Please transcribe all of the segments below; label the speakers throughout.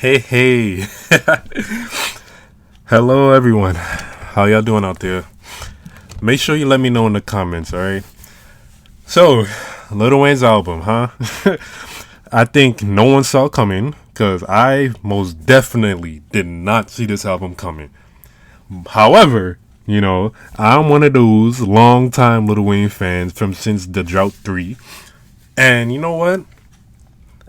Speaker 1: Hey, hey. Hello, everyone. How y'all doing out there? Make sure you let me know in the comments, alright? So, Lil Wayne's album, huh? I think no one saw it coming because I most definitely did not see this album coming. However, I'm one of those long-time Lil Wayne fans from since the Drought 3. And you know what?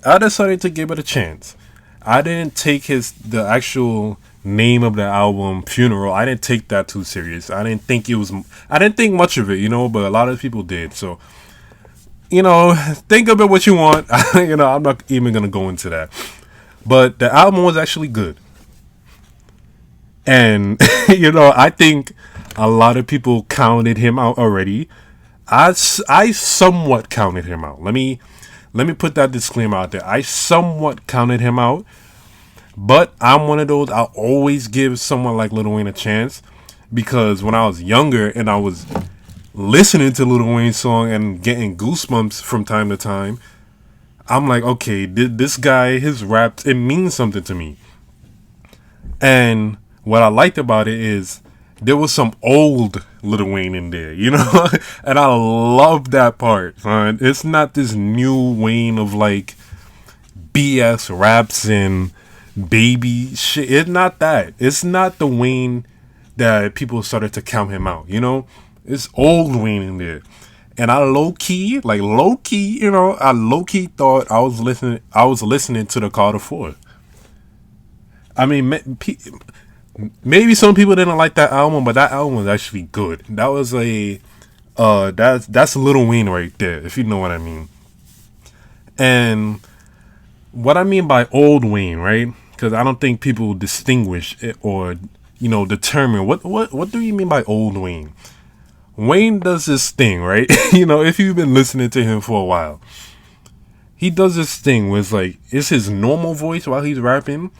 Speaker 1: I decided to give it a chance. I didn't take the actual name of the album Funeral. I didn't take that too serious. I didn't think much of it, but a lot of people did. So, think of it what you want. I'm not even going to go into that. But the album was actually good. And I think a lot of people counted him out already. I somewhat counted him out. Let me put that disclaimer out there. I somewhat counted him out, but I'm one of those. I always give someone like Lil Wayne a chance because when I was younger and I was listening to Lil Wayne's song and getting goosebumps from time to time, I'm like, okay, this guy, his raps, it means something to me. And what I liked about it is there was some old Lil Wayne in there, and I love that part, man. It's not this new Wayne of like BS raps and baby shit. It's not that. It's not the Wayne that people started to count him out, It's old Wayne in there. And I low key thought I was listening to the Carter 4. I mean, maybe some people didn't like that album, but that album was actually good. That was that's Lil Wayne right there, if you know what I mean. And what I mean by old Wayne, right? Because I don't think people distinguish it or determine what do you mean by old Wayne. Wayne does this thing, right? If you've been listening to him for a while, he does this thing where it's his normal voice while he's rapping,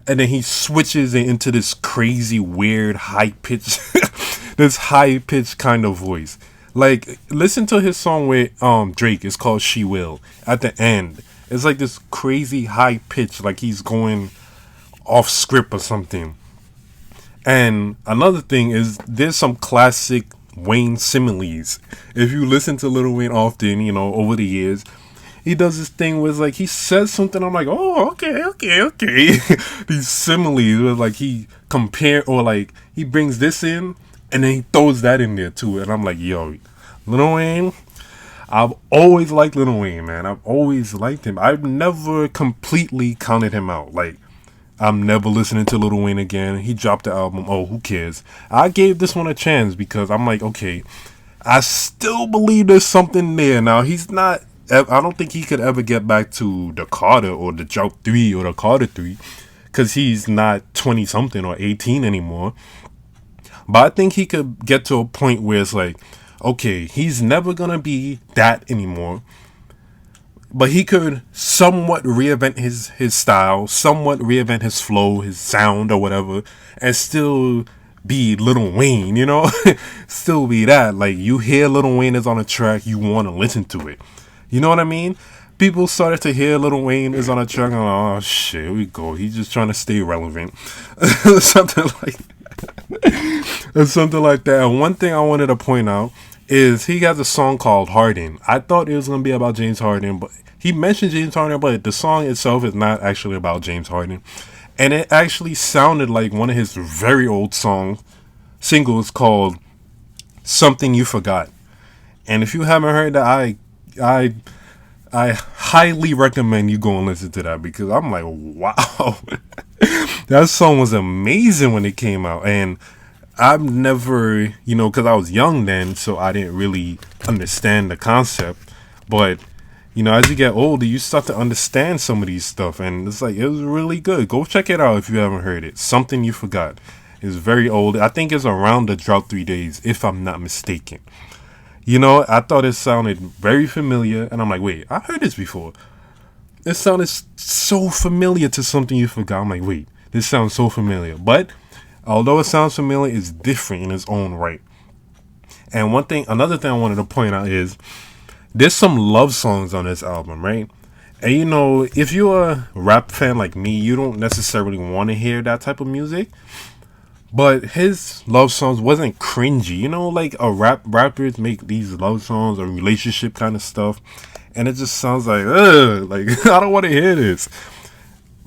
Speaker 1: and then he switches it into this crazy, weird, high pitch, this high pitched kind of voice. Like, listen to his song with Drake. It's called "She Will." At the end, it's like this crazy high pitch, like he's going off script or something. And another thing is, there's some classic Wayne similes. If you listen to Lil Wayne often, over the years, he does this thing where he says something. I'm like, oh, okay. These similes where he compare or he brings this in and then he throws that in there too. And I'm like, yo, Lil Wayne, I've always liked Lil Wayne, man. I've always liked him. I've never completely counted him out. I'm never listening to Lil Wayne again. He dropped the album. Oh, who cares? I gave this one a chance because I'm like, okay, I still believe there's something there. Now, he's not. I don't think he could ever get back to the Carter or the Drought 3 or the Carter 3 because he's not 20 something or 18 anymore. But I think he could get to a point where it's okay, he's never going to be that anymore. But he could somewhat reinvent his style, somewhat reinvent his flow, his sound or whatever, and still be Lil Wayne, still be that. You hear Lil Wayne is on a track, you want to listen to it. You know what I mean? People started to hear Lil Wayne is on a track and oh shit, here we go. He's just trying to stay relevant. Something like that. Something like that. And one thing I wanted to point out is he has a song called Harden. I thought it was going to be about James Harden, but he mentioned James Harden, but the song itself is not actually about James Harden. And it actually sounded like one of his very old singles called Something You Forgot. And if you haven't heard that, I highly recommend you go and listen to that because I'm like, wow, that song was amazing when it came out. And I've never, because I was young then, so I didn't really understand the concept. But, as you get older, you start to understand some of these stuff. And it's it was really good. Go check it out if you haven't heard it. Something You Forgot. It's very old. I think it's around the Drought 3 days, if I'm not mistaken. I thought it sounded very familiar, and I'm like, wait, I heard this before. It sounded so familiar to Something You Forgot. I'm like, wait, this sounds so familiar. But although it sounds familiar, it's different in its own right. And another thing I wanted to point out is there's some love songs on this album, right? And you know, if you're a rap fan like me, you don't necessarily want to hear that type of music. But his love songs wasn't cringy. You know, like a rappers make these love songs or relationship kind of stuff, and it just sounds like, ugh, like I don't want to hear this.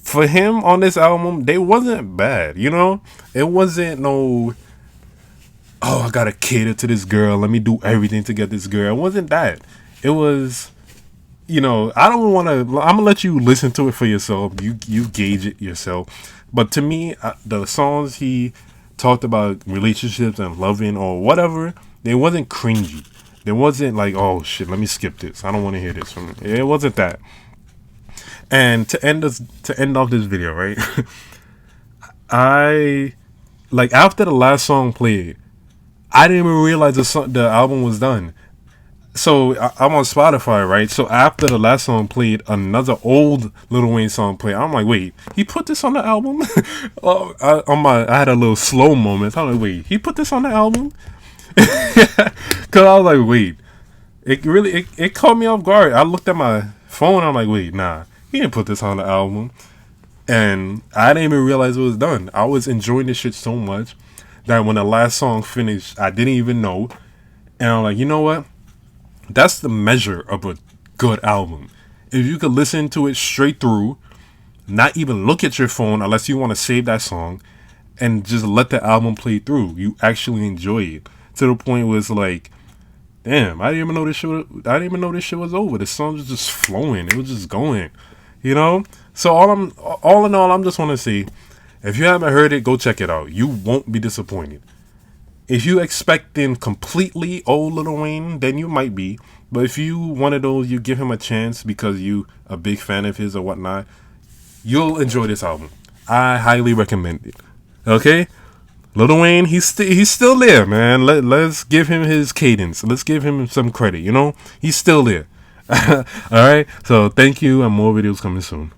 Speaker 1: For him on this album, they wasn't bad. You know, it wasn't no, oh, I gotta cater to this girl. Let me do everything to get this girl. It wasn't that. It was, you know, I don't want to. I'm gonna let you listen to it for yourself. You gauge it yourself. But to me, the songs he talked about relationships and loving or whatever, they wasn't cringy. There wasn't like, oh shit, let me skip this. I don't want to hear this from it. It wasn't that. And to end off this video, right? I like after the last song played, I didn't even realize the album was done. So I'm on Spotify, right? So after the last song played, another old Lil Wayne song played. I'm like, wait, he put this on the album? I had a little slow moment. I'm like, wait, he put this on the album? Cause I was like, wait, it caught me off guard. I looked at my phone. I'm like, wait, nah, he didn't put this on the album. And I didn't even realize it was done. I was enjoying this shit so much that when the last song finished, I didn't even know. And I'm like, you know what? That's the measure of a good album. If you could listen to it straight through, not even look at your phone unless you want to save that song, and just let the album play through, you actually enjoy it to the point where it's like, damn, I didn't even know this shit. I didn't even know this shit was over. The song was just flowing. It was just going, you know. So all in all, I'm just want to say, if you haven't heard it, go check it out. You won't be disappointed. If you expecting completely old Lil Wayne, then you might be. But if you one of those, you give him a chance because you a big fan of his or whatnot, you'll enjoy this album. I highly recommend it. Okay, Lil Wayne, he's still there, man. Let's give him his cadence. Let's give him some credit. You know, he's still there. All right. So thank you, and more videos coming soon.